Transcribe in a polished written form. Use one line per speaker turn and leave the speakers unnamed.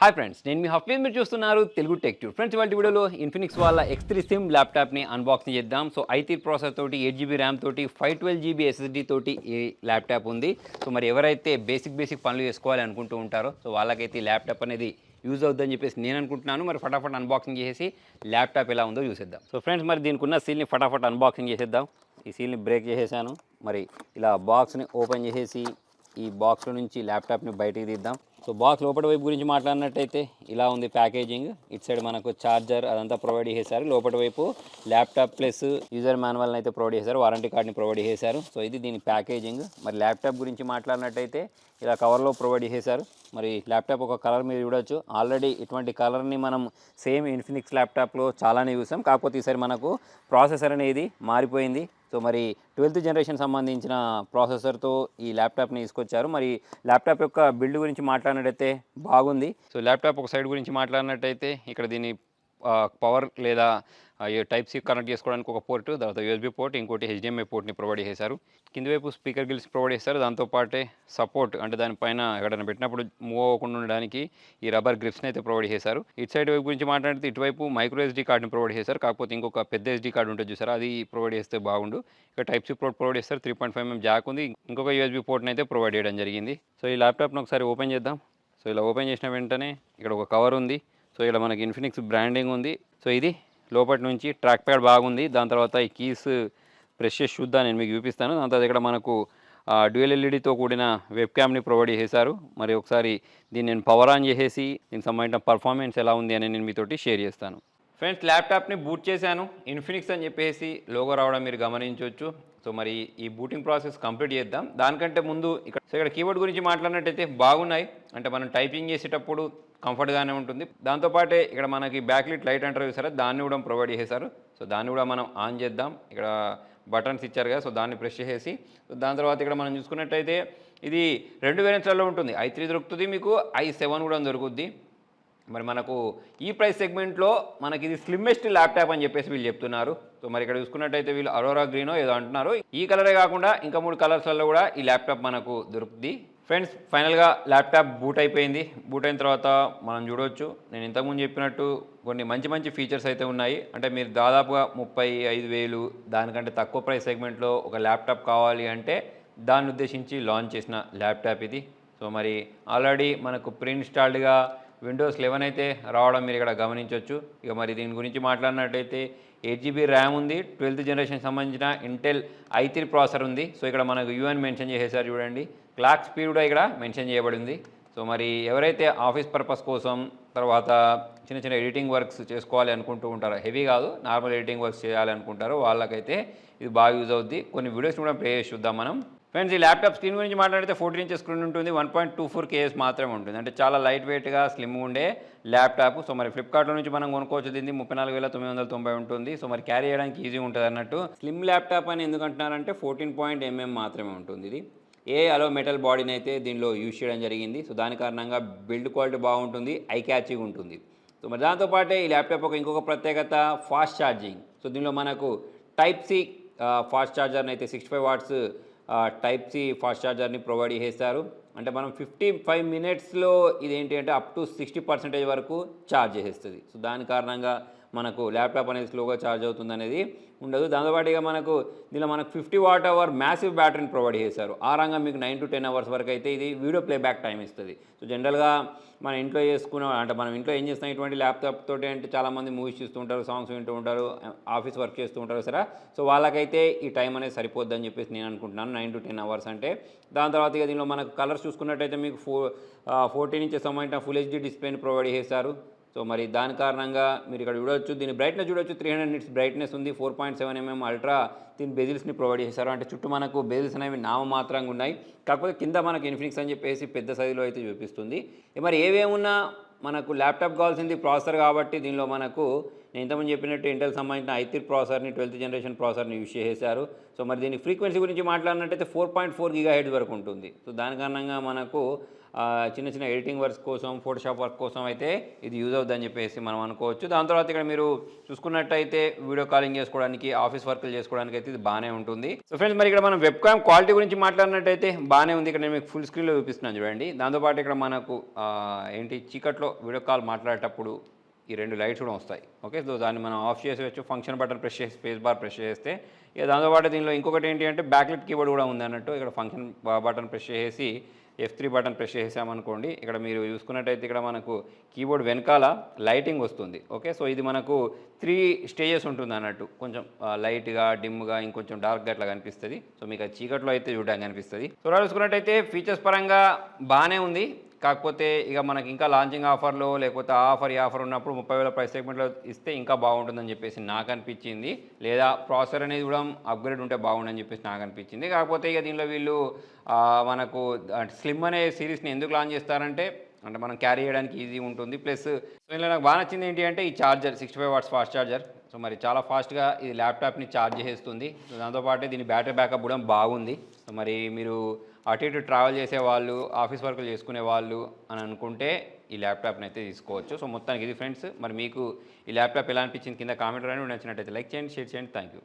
Hi friends, నేను మీ హఫీజ్. మీరు చూస్తున్నారు తెలుగు టెక్ ట్యూబ్. ఫ్రెండ్స్, ఇవాళ వీడియోలో ఇన్ఫినిక్స్ వాళ్ళ X3 Slim ల్యాప్టాప్ని అన్బాక్సింగ్ చేద్దాం. సో i3 ప్రాసెసర్ తోటి 8GB ర్యామ్ తోటి 512GB SSD తోటి ఈ ల్యాప్టాప్ ఉంది. సో మరి ఎవరైతే బేసిక్ పనులు చేసుకోవాలి అనుకుంటూ ఉంటారో సో వాళ్ళకైతే ఈ ల్యాప్టాప్ అనేది యూజ్ అవుద్దని చెప్పేసి నేను అనుకుంటున్నాను. మరి ఫటాఫట్ అన్బాక్సింగ్ చేసేసి ల్యాప్టాప్ ఎలా ఉందో చూసేద్దాం. సో ఫ్రెండ్స్, మరి దీనికి ఉన్న సీల్ని ఫటాఫట్ అన్బాక్సింగ్ చేసేద్దాం. ఈ సీల్ని బ్రేక్ చేసేసాను. మరి ఇలా బాక్స్ని ఓపెన్ చేసేసి ఈ బాక్స్లో నుంచి ల్యాప్టాప్ని బయటికి తీద్దాం. సో బాక్స్ లోపల వైపు గురించి మాట్లాడినట్టయితే ఇలా ఉంది ప్యాకేజింగ్. ఇటు సైడ్ మనకు ఛార్జర్ అదంతా ప్రొవైడ్ చేశారు. లోపల వైపు ల్యాప్టాప్ ప్లస్ యూజర్ మాన్యువల్ని అయితే ప్రొవైడ్ చేశారు, వారంటీ కార్డ్ని ప్రొవైడ్ చేశారు. సో ఇది దీని ప్యాకేజింగ్. మరి ల్యాప్టాప్ గురించి మాట్లాడినట్టయితే ఇలా కవర్లో ప్రొవైడ్ చేశారు. మరి ల్యాప్టాప్ ఒక కలర్ మీరు చూడొచ్చు. ఆల్రెడీ ఇటువంటి కలర్ని మనం సేమ్ ఇన్ఫినిక్స్ ల్యాప్టాప్లో చాలానే చూసాం. కాకపోతే ఈసారి మనకు ప్రాసెసర్ అనేది మారిపోయింది. సో మరి 12th జనరేషన్ సంబంధించిన ప్రాసెసర్తో ఈ ల్యాప్టాప్ని తీసుకొచ్చారు. మరి ల్యాప్టాప్ యొక్క బిల్డ్ గురించి మాట్లాడినట్టయితే బాగుంది. సో ల్యాప్టాప్ ఒక సైడ్ గురించి మాట్లాడినట్టయితే ఇక్కడ దీని పవర్ లేదా టైప్ సి కనెక్ట్ చేసుకోవడానికి ఒక పోర్టు, తర్వాత యూఎస్బీ పోర్ట్, ఇంకోటి HDMI పోర్ట్ని ప్రొవైడ్ చేశారు. కింది వైపు స్పీకర్ గిల్స్ ప్రొవైడ్ చేస్తారు. దాంతోపాటే సపోర్ట్ అంటే దానిపైన ఎక్కడైనా పెట్టినప్పుడు మూవ్ అవ్వకుండా ఉండడానికి ఈ రబ్బర్ గ్రిప్స్ని అయితే ప్రొవైడ్ చేశారు. ఇటు సైడ్ వైపు గురించి మాట్లాడితే ఇటువైపు మైక్రో SD కార్డ్ని ప్రొవైడ్ చేశారు. కాకపోతే ఇంకొక పెద్ద SD కార్డు ఉంటుంది చూసారా, అది ప్రొవైడ్ చేస్తే బాగుండు. ఇక్కడ టైప్ సి పోర్ట్ ప్రొవైడ్ చేస్తారు. 3.5mm జాక్ ఉంది. ఇంకొక యూఎస్బీ పోర్ట్ని అయితే ప్రొవైడ్ చేయడం జరిగింది. సో ఈ ల్యాప్టాప్ని ఒకసారి ఓపెన్ చేద్దాం. సో ఇలా ఓపెన్ చేసిన వెంటనే ఇక్కడ ఒక కవర్ ఉంది. సో ఇక్కడ మనకి ఇన్ఫినిక్స్ బ్రాండింగ్ ఉంది. సో ఇది లోపటి నుంచి ట్రాక్ ప్యాడ్ బాగుంది. దాని తర్వాత ఈ కీస్ ప్రెస్ చేసి చూద్దాం, నేను మీకు చూపిస్తాను. దాని తర్వాత ఇక్కడ మనకు డ్యూయల్ ఎల్ఈడితో కూడిన వెబ్ క్యామ్ని ప్రొవైడ్ చేశారు. మరి ఒకసారి దీన్ని నేను పవర్ ఆన్ చేసేసి దీనికి సంబంధించిన పర్ఫార్మెన్స్ ఎలా ఉంది అని నేను మీతోటి షేర్ చేస్తాను. ఫ్రెండ్స్, ల్యాప్టాప్ని బూట్ చేశాను. ఇన్ఫినిక్స్ అని చెప్పేసి లోగో రావడం మీరు గమనించవచ్చు. సో మరి ఈ బూటింగ్ ప్రాసెస్ కంప్లీట్ చేద్దాం. దానికంటే ముందు ఇక్కడ కీబోర్డ్ గురించి మాట్లాడినట్టయితే బాగున్నాయి. అంటే మనం టైపింగ్ చేసేటప్పుడు కంఫర్ట్గానే ఉంటుంది. దాంతోపాటే ఇక్కడ మనకి బ్యాక్లిట్ లైట్ అంటారు చూసారా, దాన్ని కూడా ప్రొవైడ్ చేశారు. సో దాన్ని కూడా మనం ఆన్ చేద్దాం. ఇక్కడ బటన్స్ ఇచ్చారు కదా, సో దాన్ని ప్రెస్ చేసేసి దాని తర్వాత ఇక్కడ మనం చూసుకున్నట్టయితే ఇది 2 వేరియంట్స్లలో ఉంటుంది. i3 దొరుకుతుంది, మీకు i7 కూడా దొరుకుద్ది. మరి మనకు ఈ ప్రైస్ సెగ్మెంట్లో మనకి ఇది స్లిమ్మెస్ట్ ల్యాప్టాప్ అని చెప్పేసి వీళ్ళు చెప్తున్నారు. సో మరి ఇక్కడ చూసుకున్నట్టయితే వీళ్ళు అరోరా గ్రీనో ఏదో అంటున్నారు. ఈ కలరే కాకుండా ఇంకా 3 కలర్స్లలో కూడా ఈ ల్యాప్టాప్ మనకు దొరుకుతుంది. ఫ్రెండ్స్, ఫైనల్గా ల్యాప్టాప్ బూట్ అయిపోయింది. బూట్ అయిన తర్వాత మనం చూడవచ్చు, నేను ఇంతకుముందు చెప్పినట్టు కొన్ని మంచి ఫీచర్స్ అయితే ఉన్నాయి. అంటే మీరు దాదాపుగా 35,000 దానికంటే తక్కువ ప్రైస్ సెగ్మెంట్లో ఒక ల్యాప్టాప్ కావాలి అంటే దాన్ని ఉద్దేశించి లాంచ్ చేసిన ల్యాప్టాప్ ఇది. సో మరి ఆల్రెడీ మనకు ప్రీ ఇన్స్టాల్డ్గా విండోస్ 11 అయితే రావడం మీరు ఇక్కడ గమనించవచ్చు. ఇక మరి దీని గురించి మాట్లాడినట్టయితే 8GB ర్యామ్ ఉంది. 12th జనరేషన్ సంబంధించిన ఇంటెల్ i3 ప్రాసెసర్ ఉంది. సో ఇక్కడ మనకు యూఎన్ మెన్షన్ చేసేసారు చూడండి. క్లాక్ స్పీడ్ కూడా ఇక్కడ మెన్షన్ చేయబడింది. సో మరి ఎవరైతే ఆఫీస్ పర్పస్ కోసం తర్వాత చిన్న ఎడిటింగ్ వర్క్స్ చేసుకోవాలి అనుకుంటూ ఉంటారో, హెవీ కాదు నార్మల్ ఎడిటింగ్ వర్క్స్ చేయాలి అనుకుంటారో వాళ్ళకైతే ఇది బాగా యూజ్ అవుద్ది. కొన్ని వీడియోస్ కూడా ప్లే చేసి చూద్దాం మనం. ఫ్రెండ్స్, ఈ ల్యాప్టాప్ స్క్రీన్ గురించి మాట్లాడితే 14 ఇంచెస్ స్క్రీన్ ఉంటుంది. 1.24 kS మాత్రమే ఉంటుంది. అంటే చాలా లైట్ వెయిట్గా స్లిమ్ ఉండే ల్యాప్టాప్. సో మరి ఫ్లిప్కార్ట్లో నుంచి మనం కొనుక్కోవచ్చు. దీన్ని 34,990 ఉంటుంది. సో మరి క్యారీ చేయడానికి ఈజీ ఉంటుంది అన్నట్టు. స్లిమ్ ల్యాప్టాప్ అని ఎందుకు అంటున్నారంటే 14.mm మాత్రమే ఉంటుంది. ఇది అలో మెటల్ బాడీని అయితే దీనిలో యూజ్ చేయడం జరిగింది. సో దాని కారణంగా బిల్డ్ క్వాలిటీ బాగుంటుంది, ఐ క్యాచింగ్ ఉంటుంది. సో మరి దాంతోపాటే ఈ ల్యాప్టాప్ ఇంకొక ప్రత్యేకత ఫాస్ట్ ఛార్జింగ్. సో దీనిలో మనకు టైప్ సి ఫాస్ట్ ఛార్జర్ని అయితే 65 వాట్స్ టైప్ సి ఫాస్ట్ ఛార్జర్ని ప్రొవైడ్ చేస్తారు. అంటే మనం 55 మినిట్స్లో ఇదేంటి అంటే అప్ టు 60% వరకు ఛార్జ్ చేసేస్తుంది. సో దాని కారణంగా మనకు ల్యాప్టాప్ అనేది స్లోగా ఛార్జ్ అవుతుంది అనేది ఉండదు. దాంతోపాటుగా దీనిలో మనకు 50 వాట్ మ్యాసివ్ బ్యాటరీని ప్రొవైడ్ చేశారు. ఆ రంగా మీకు 9 to 10 hours వరకు అయితే ఇది వీడియో ప్లేబ్యాక్ టైం ఇస్తుంది. సో జనరల్గా మన ఇంట్లో అంటే మనం ఇంట్లో ఏం చేస్తాం ఇటువంటి ల్యాప్టాప్ తోటి అంటే చాలామంది మూవీస్ చూస్తూ ఉంటారు, సాంగ్స్ వింటూ ఉంటారు, ఆఫీస్ వర్క్ చేస్తూ ఉంటారు సరే. సో వాళ్ళకైతే ఈ టైం అనేది సరిపోద్దని చెప్పేసి నేను అనుకుంటున్నాను, 9 to 10 hours అంటే. దాని తర్వాత ఇక దీనిలో మనకు కలర్స్ చూసుకున్నట్టయితే మీకు 14 ఇంచెస్ సంబంధించిన ఫుల్ హెచ్డీ డిస్ప్లేని ప్రొవైడ్ చేశారు. సో మరి దాని కారణంగా మీరు ఇక్కడ చూడవచ్చు, దీని బ్రైట్నెస్ చూడవచ్చు, 300 nits బ్రైట్నెస్ ఉంది. 4.7mm అల్ట్రా దీని బెజిల్స్ని ప్రొవైడ్ చేశారు. అంటే చుట్టూ మనకు బెజిల్స్ అనేవి నామమాత్రంగా ఉన్నాయి. కాకపోతే కింద మనకు ఇన్ఫినిక్స్ అని చెప్పేసి పెద్ద సైజులో అయితే చూపిస్తుంది. మరి ఏవేమున్నా మనకు ల్యాప్టాప్ కావాల్సింది ప్రాసెసర్ కాబట్టి దీనిలో మనకు నేను ఇంతకుముందు చెప్పినట్టు ఇంటెల్ సంబంధించిన i3 ప్రాసెసర్ని 12th జనరేషన్ ప్రాసెసర్ని యూజ్ చేశారు. సో మరి దీని ఫ్రీక్వెన్సీ గురించి మాట్లాడినట్టయితే 4.4 GHz వరకు ఉంటుంది. సో దాని కారణంగా మనకు చిన్న చిన్న ఎడిటింగ్ వర్క్స్ కోసం, ఫోటోషాప్ వర్క్ కోసం అయితే ఇది యూజ్ అవుతుందని చెప్పేసి మనం అనుకోవచ్చు. దాని తర్వాత ఇక్కడ మీరు చూసుకున్నట్టయితే వీడియో కాలింగ్ చేసుకోవడానికి, ఆఫీస్ వర్క్లు చేసుకోవడానికి అయితే ఇది బాగానే ఉంటుంది. సో ఫ్రెండ్స్, మరి ఇక్కడ మనం వెబ్ క్యామ్ క్వాలిటీ గురించి మాట్లాడినట్టయితే బాగానే ఉంది. ఇక్కడ నేను మీకు ఫుల్ స్క్రీన్లో చూపిస్తున్నాను చూడండి. దాంతోపాటు ఇక్కడ మనకు చీకట్లో వీడియో కాల్ మాట్లాడేటప్పుడు ఈ 2 లైట్స్ కూడా వస్తాయి. ఓకే, సో దాన్ని మనం ఆఫ్ చేసేయచ్చు. ఫంక్షన్ బటన్ ప్రెస్ చేసి స్పేస్ బార్ ప్రెస్ చేస్తే ఇక దాంతోపాటు దీనిలో ఇంకొకటి ఏంటి అంటే బ్యాక్లెట్ కీబోర్డ్ కూడా ఉంది అన్నట్టు. ఇక్కడ ఫంక్షన్ బటన్ ప్రెస్ చేసి F3 బటన్ ప్రెస్ చేసామనుకోండి, ఇక్కడ మీరు చూసుకున్నట్టయితే ఇక్కడ మనకు కీబోర్డ్ వెనకాల లైటింగ్ వస్తుంది. ఓకే, సో ఇది మనకు 3 స్టేజెస్ ఉంటుంది అన్నట్టు. కొంచెం లైట్గా, డిమ్గా, ఇంకొంచెం డార్క్గా అట్లా కనిపిస్తుంది. సో మీకు ఆ చీకట్లో అయితే చూడడానికి కనిపిస్తుంది. సో అలా చూసుకున్నట్టయితే ఫీచర్స్ పరంగా బాగానే ఉంది. కాకపోతే ఇక మనకి ఇంకా లాంచింగ్ ఆఫర్లో లేకపోతే ఈ ఆఫర్ ఉన్నప్పుడు 30,000 ప్రైస్ సెగ్మెంట్లో ఇస్తే ఇంకా బాగుంటుందని చెప్పేసి నాకు అనిపించింది. లేదా ప్రాసెసర్ అనేది కూడా అప్గ్రేడ్ ఉంటే బాగుండని చెప్పేసి నాకు అనిపించింది. కాకపోతే ఇక దీనిలో వీళ్ళు మనకు స్లిమ్ అనే సిరీస్ని ఎందుకు లాంచ్ చేస్తారంటే మనం క్యారీ చేయడానికి ఈజీ ఉంటుంది. ప్లస్ ఇందులో నాకు బాగా నచ్చింది ఏంటి అంటే ఈ charger 65 watts fast charger. So మరి చాలా ఫాస్ట్గా ఈ ల్యాప్టాప్ని ఛార్జ్ చేసేస్తుంది. దాంతోపాటు దీని బ్యాటరీ బ్యాకప్ కూడా బాగుంది. సో మరి మీరు అటు ఇటు ట్రావెల్ చేసే వాళ్ళు, ఆఫీస్ వర్కులు చేసుకునే వాళ్ళు అని అనుకుంటే ఈ ల్యాప్టాప్ని అయితే తీసుకోవచ్చు. సో మొత్తానికి ఇది ఫ్రెండ్స్. మరి మీకు ఈ ల్యాప్టాప్ ఎలా అనిపించింది కింద కామెంట్ రాయండి. నచ్చినట్టయితే లైక్ చేయండి, షేర్ చేయండి. Thank you.